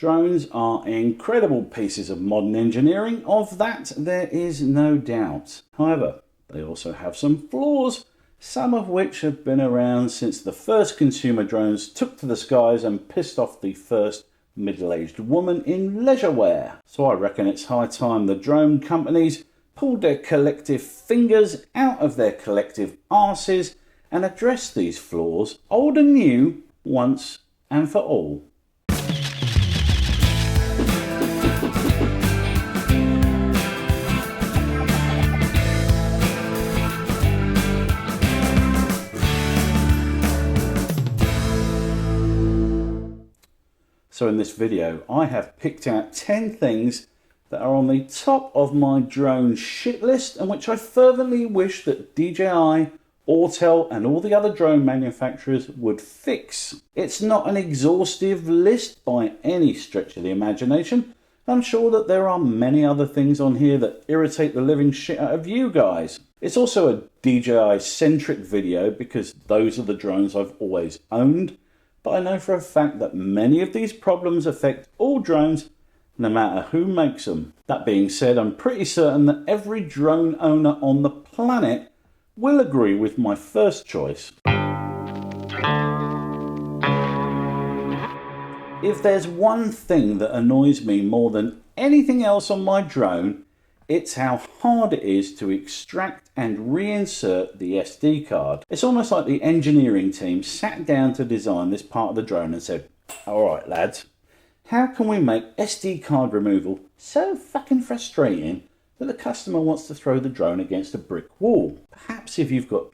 Drones are incredible pieces of modern engineering, of that there is no doubt. However, they also have some flaws, some of which have been around since the first consumer drones took to the skies and pissed off the first middle-aged woman in leisure wear. So I reckon it's high time the drone companies pulled their collective fingers out of their collective arses and addressed these flaws, old and new, once and for all. So in this video, I have picked out 10 things that are on the top of my drone shit list and which I fervently wish that DJI, Autel and all the other drone manufacturers would fix. It's not an exhaustive list by any stretch of the imagination. I'm sure that there are many other things on here that irritate the living shit out of you guys. It's also a DJI centric video because those are the drones I've always owned. But I know for a fact that many of these problems affect all drones, no matter who makes them. That being said, I'm pretty certain that every drone owner on the planet will agree with my first choice. If there's one thing that annoys me more than anything else on my drone, it's how hard it is to extract and reinsert the SD card. It's almost like the engineering team sat down to design this part of the drone and said, alright lads, how can we make SD card removal so fucking frustrating that the customer wants to throw the drone against a brick wall? Perhaps if you've got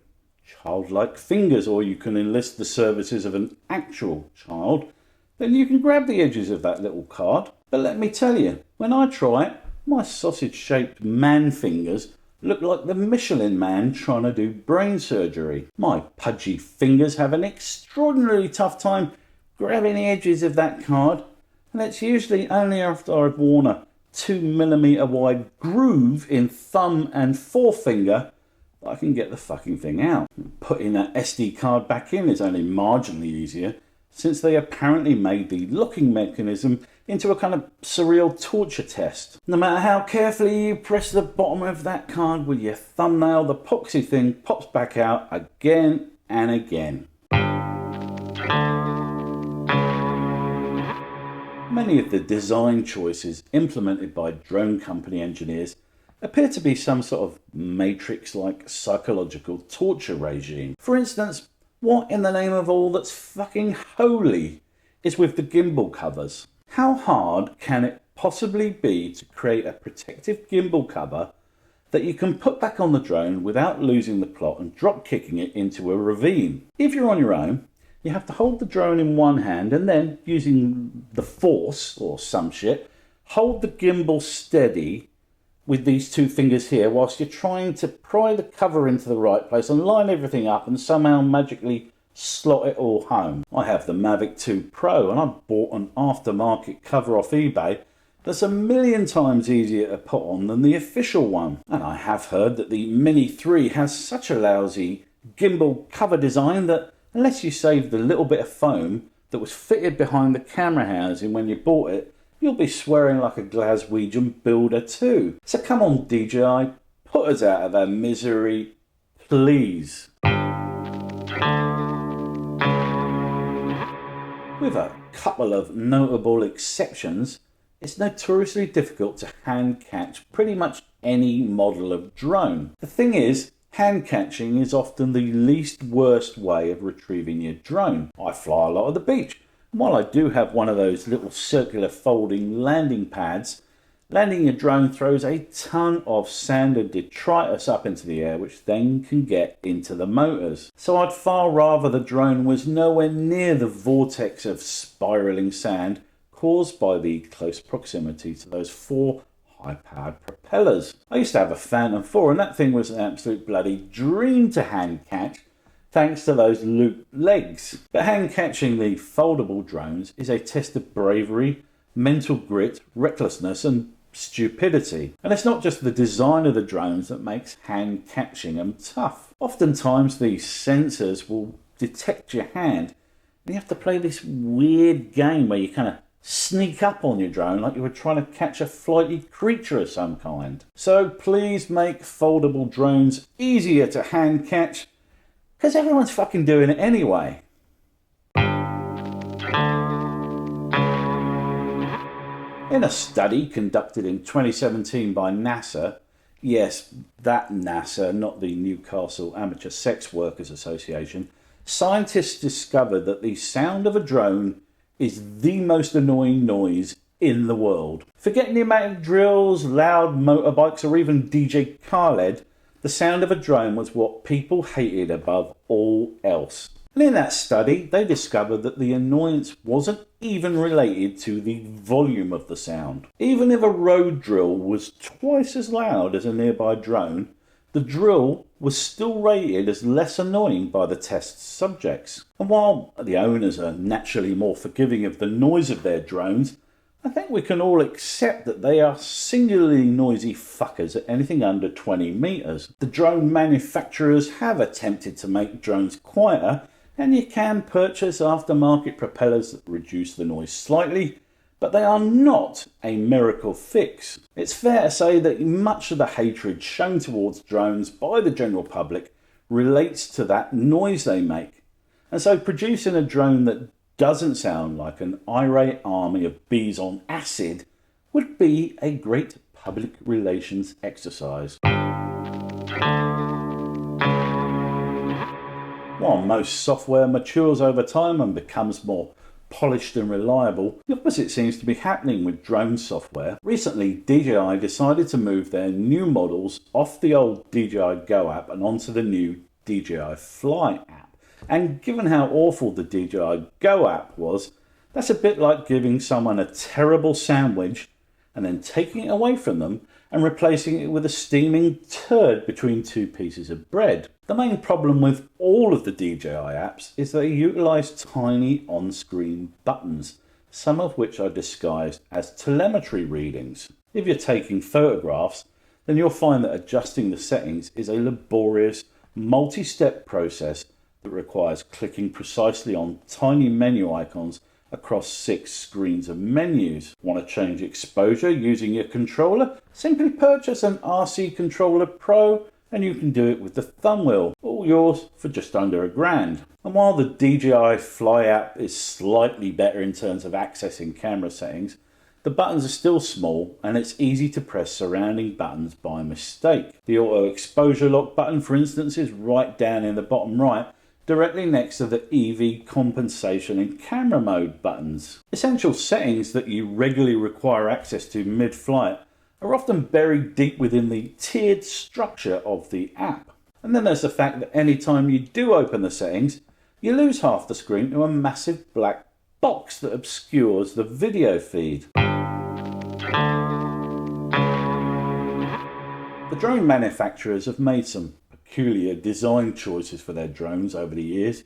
childlike fingers or you can enlist the services of an actual child, then you can grab the edges of that little card. But let me tell you, when I try it, my sausage-shaped man fingers look like the Michelin Man trying to do brain surgery. My pudgy fingers have an extraordinarily tough time grabbing the edges of that card, and it's usually only after I've worn a 2mm wide groove in thumb and forefinger that I can get the fucking thing out. Putting that SD card back in is only marginally easier, since they apparently made the locking mechanism into a kind of surreal torture test. No matter how carefully you press the bottom of that card with your thumbnail, the poxy thing pops back out again and again. Many of the design choices implemented by drone company engineers appear to be some sort of matrix-like psychological torture regime. For instance, what in the name of all that's fucking holy is with the gimbal covers? How hard can it possibly be to create a protective gimbal cover that you can put back on the drone without losing the plot and drop kicking it into a ravine? If you're on your own, you have to hold the drone in one hand and then, using the force or some shit, hold the gimbal steady with these two fingers here whilst you're trying to pry the cover into the right place and line everything up and somehow magically slot it all home. I have the Mavic 2 Pro and I bought an aftermarket cover off eBay that's 1,000,000 times easier to put on than the official one. And I have heard that the Mini 3 has such a lousy gimbal cover design that unless you save the little bit of foam that was fitted behind the camera housing when you bought it, you'll be swearing like a Glaswegian builder too. So come on DJI, put us out of our misery, please. With a couple of notable exceptions, it's notoriously difficult to hand catch pretty much any model of drone. The thing is, hand catching is often the least worst way of retrieving your drone. I fly a lot at the beach, and while I do have one of those little circular folding landing pads, landing your drone throws a ton of sand and detritus up into the air, which then can get into the motors. So I'd far rather the drone was nowhere near the vortex of spiralling sand caused by the close proximity to those 4 high-powered propellers. I used to have a Phantom 4 and that thing was an absolute bloody dream to hand catch, thanks to those looped legs. But hand catching the foldable drones is a test of bravery, mental grit, recklessness and stupidity. And it's not just the design of the drones that makes hand catching them tough. Oftentimes these sensors will detect your hand and you have to play this weird game where you kind of sneak up on your drone like you were trying to catch a flighty creature of some kind. So please make foldable drones easier to hand catch, because everyone's fucking doing it anyway. In a study conducted in 2017 by NASA, yes, that NASA, not the Newcastle Amateur Sex Workers Association, scientists discovered that the sound of a drone is the most annoying noise in the world. Forgetting pneumatic drills, loud motorbikes, or even DJ Khaled, the sound of a drone was what people hated above all else. And in that study, they discovered that the annoyance wasn't even related to the volume of the sound. Even if a road drill was twice as loud as a nearby drone, the drill was still rated as less annoying by the test subjects. And while the owners are naturally more forgiving of the noise of their drones, I think we can all accept that they are singularly noisy fuckers at anything under 20 metres. The drone manufacturers have attempted to make drones quieter, and you can purchase aftermarket propellers that reduce the noise slightly, but they are not a miracle fix. It's fair to say that much of the hatred shown towards drones by the general public relates to that noise they make. And so producing a drone that doesn't sound like an irate army of bees on acid would be a great public relations exercise. While most software matures over time and becomes more polished and reliable, the opposite seems to be happening with drone software. Recently, DJI decided to move their new models off the old DJI Go app and onto the new DJI Fly app. And given how awful the DJI Go app was, that's a bit like giving someone a terrible sandwich and then taking it away from them and replacing it with a steaming turd between two pieces of bread. The main problem with all of the DJI apps is they utilise tiny on-screen buttons, some of which are disguised as telemetry readings. If you're taking photographs, then you'll find that adjusting the settings is a laborious, multi-step process that requires clicking precisely on tiny menu icons across 6 screens of menus. Want to change exposure using your controller? Simply purchase an RC Controller Pro and you can do it with the thumb wheel, all yours for just under $1,000. And while the DJI Fly app is slightly better in terms of accessing camera settings, the buttons are still small and it's easy to press surrounding buttons by mistake. The auto exposure lock button, for instance, is right down in the bottom right, directly next to the EV compensation and camera mode buttons. Essential settings that you regularly require access to mid-flight are often buried deep within the tiered structure of the app. And then there's the fact that anytime you do open the settings, you lose half the screen to a massive black box that obscures the video feed. The drone manufacturers have made some peculiar design choices for their drones over the years,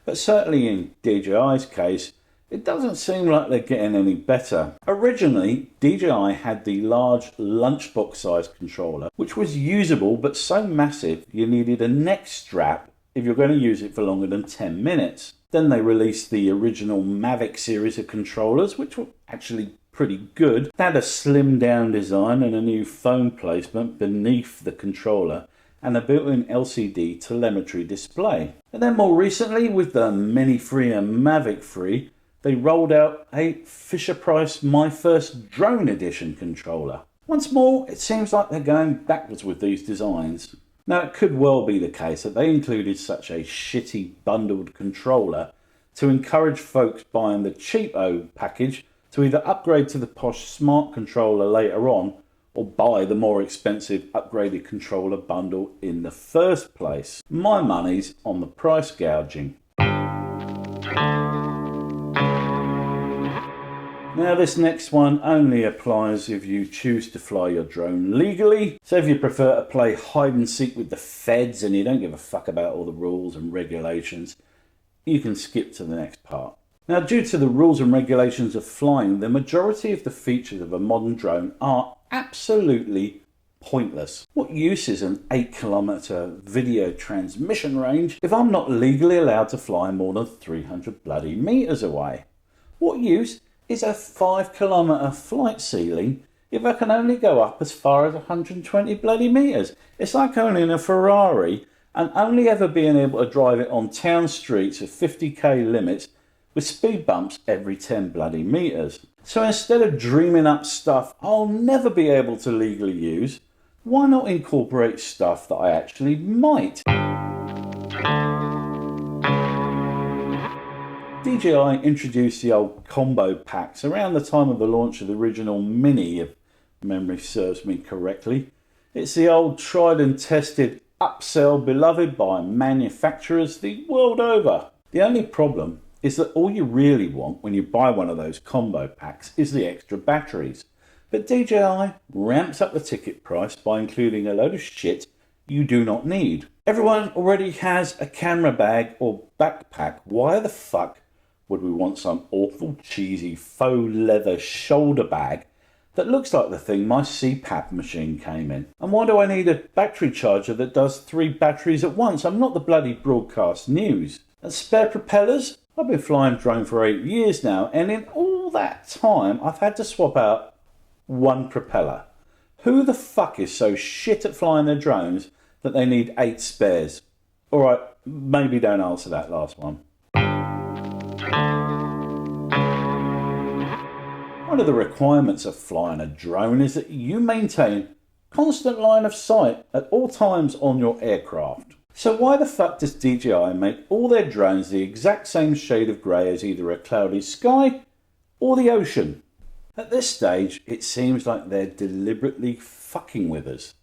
but certainly in DJI's case, it doesn't seem like they're getting any better. Originally, DJI had the large lunchbox sized controller, which was usable but so massive you needed a neck strap if you're going to use it for longer than 10 minutes. Then they released the original Mavic series of controllers, which were actually pretty good. They had a slimmed down design and a new phone placement beneath the controller and a built-in LCD telemetry display. And then more recently, with the Mini Free and Mavic Free, they rolled out a Fisher-Price My First Drone Edition controller. Once more, it seems like they're going backwards with these designs. Now, it could well be the case that they included such a shitty bundled controller to encourage folks buying the cheapo package to either upgrade to the posh smart controller later on or buy the more expensive upgraded controller bundle in the first place. My money's on the price gouging. Now this next one only applies if you choose to fly your drone legally. So if you prefer to play hide and seek with the feds and you don't give a fuck about all the rules and regulations, you can skip to the next part. Now, due to the rules and regulations of flying, the majority of the features of a modern drone are absolutely pointless. What use is an 8-kilometre video transmission range if I'm not legally allowed to fly more than 300 bloody metres away? What use is a 5 kilometre flight ceiling if I can only go up as far as 120 bloody metres? It's like owning a Ferrari and only ever being able to drive it on town streets with 50k limits with speed bumps every 10 bloody metres. So instead of dreaming up stuff I'll never be able to legally use, why not incorporate stuff that I actually might? DJI introduced the old combo packs around the time of the launch of the original Mini, if memory serves me correctly. It's the old tried and tested upsell beloved by manufacturers the world over. The only problem is that all you really want when you buy one of those combo packs is the extra batteries. But DJI ramps up the ticket price by including a load of shit you do not need. Everyone already has a camera bag or backpack. Why the fuck would we want some awful cheesy faux leather shoulder bag that looks like the thing my CPAP machine came in? And why do I need a battery charger that does 3 batteries at once? I'm not the bloody broadcast news. And spare propellers? I've been flying drone for 8 years now, and in all that time I've had to swap out 1 propeller. Who the fuck is so shit at flying their drones that they need 8 spares? Alright, maybe don't answer that last one. One of the requirements of flying a drone is that you maintain constant line of sight at all times on your aircraft. So why the fuck does DJI make all their drones the exact same shade of grey as either a cloudy sky or the ocean? At this stage, it seems like they're deliberately fucking with us.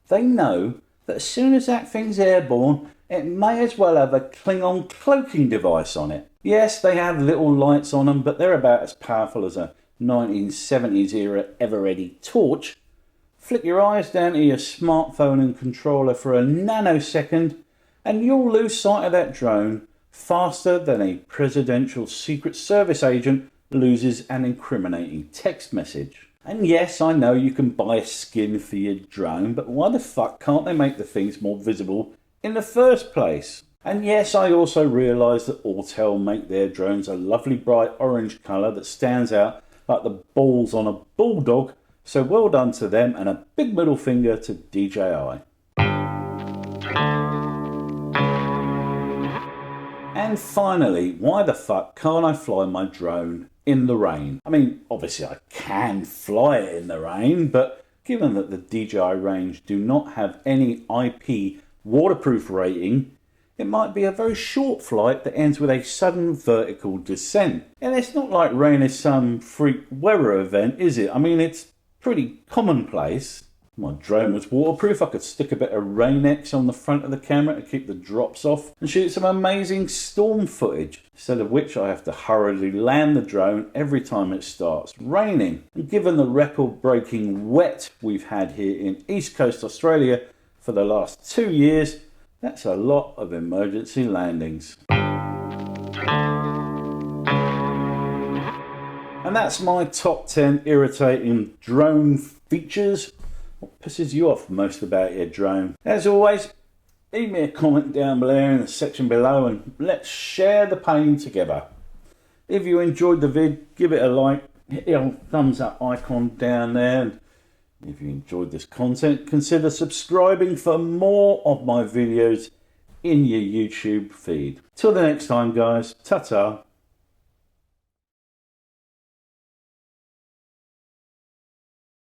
They know that as soon as that thing's airborne, it may as well have a Klingon cloaking device on it. Yes, they have little lights on them, but they're about as powerful as a 1970s era ever-ready torch. Flick your eyes down to your smartphone and controller for a nanosecond and you'll lose sight of that drone faster than a presidential Secret Service agent loses an incriminating text message. And yes, I know you can buy a skin for your drone, but why the fuck can't they make the things more visible in the first place? And yes, I also realise that Autel make their drones a lovely bright orange colour that stands out like the balls on a bulldog, so well done to them and a big middle finger to DJI. And finally, why the fuck can't I fly my drone in the rain? I mean, obviously I can fly it in the rain, but given that the DJI range do not have any IP waterproof rating, it might be a very short flight that ends with a sudden vertical descent. And it's not like rain is some freak weather event, is it? I mean, it's pretty commonplace. My drone was waterproof. I could stick a bit of Rain-X on the front of the camera to keep the drops off and shoot some amazing storm footage, instead of which I have to hurriedly land the drone every time it starts raining. And given the record-breaking wet we've had here in East Coast Australia for the last 2 years, that's a lot of emergency landings. And that's my top 10 irritating drone features. What pisses you off most about your drone? As always, leave me a comment down below in the section below and let's share the pain together. If you enjoyed the vid, give it a like, hit the old thumbs up icon down there. And if you enjoyed this content, consider subscribing for more of my videos in your YouTube feed. Till the next time guys, ta-ta.